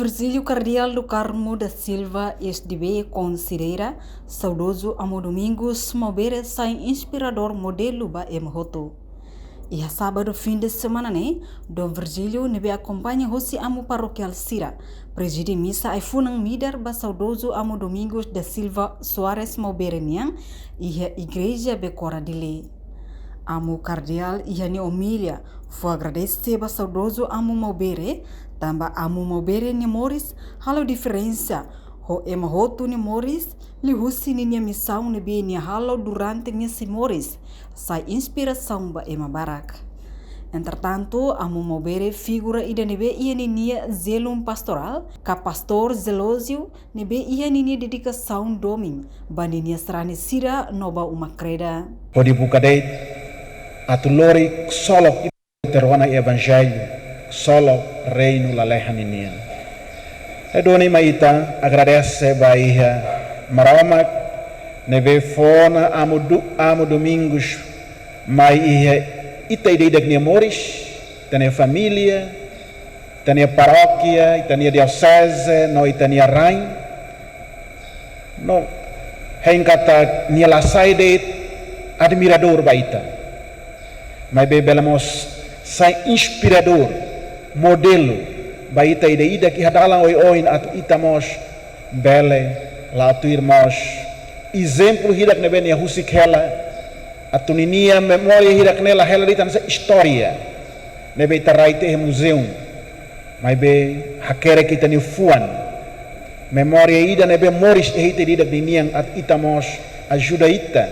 Virgílio Cardeal do Carmo da Silva SDB considera saudoso Amo Domingos Mobere sai inspirador modelo ba Emhoto. E a sábado fim de semana Dom Virgílio nebe acompanha Rossi Amo Paroquial Sira, preside missa ai funang midar ba saudoso Amo Domingos da Silva Soares Mobere niang e a igreja Becora de Lei. Amo Cardeal e a Neomília foi agradecer ba saudoso Amo Mobere, tamba Amo Mobere ni Moris, halo diferença, ho Emhoto ni Moris, li Rossi ni missão ni be ni halo durante ni si Moris, sai inspiração ba Ema Barak. Entretanto, Amo Mobere figura ida nebe ia ninia zelum pastoral, ka pastor zelosio nebe ia ninia dedicação doming, ba ninia serani sira noba uma creda. Pode bucadeit, atulori solo terwana evangelho, solo reino la leha ninia. Edoni maita agradece ba ia maramak nebe fona amo Domingos mai ia ita ideidak nia Moris, tania família, tania paróquia, tania diocese, no itania rain, no hengkata nia lasai deit admirador baita, mas belamos sai inspirador, modelo baita ida que hadalang oi atu itamos bele la atu irmos exemplo hidak nebe nia husik hela atu ninia memória hidak nela hela di tansa história nebe taraite e museum mas be hakere kita ni fuan memória ida nebe Moris e hite didak diniang at itamos ajuda ita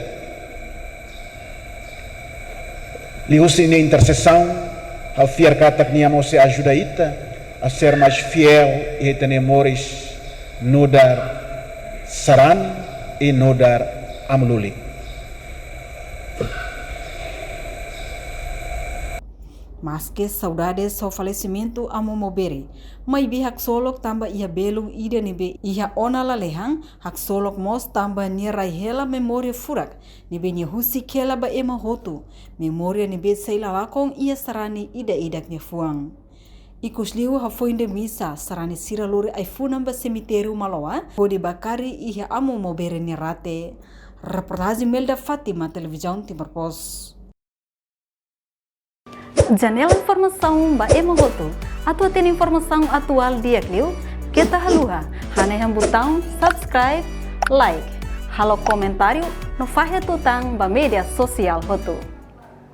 lihusi ni intercessão ao fiar katak ni amo se ajuda ita a ser mais fiel e hite ni Moris nodar saran e nodar amluli. Mas que saudades ao falecimento Amo Mobere, mai bi hak solok tamba ia belum ida nebe ia ona lalehang hak solok mos tamba ni raihela memória furak nebe ni husi kela ba Emhoto memória nebe seila lakong ia sarani ida idak ni fuang. Ikus liu ha foi de missa sarani sira lori ai funam ba cemitério Maloa pode bakari ia Amo Mobere ni rate. Reportagem Melda Fátima, televisão Timor Pos. Janela informação ba Emhoto. Atua tem informação atual dia Clio. Kita haluha. Haneham botão subscribe, like. Halo comentário no fahe tutang ba media sosial Hoto.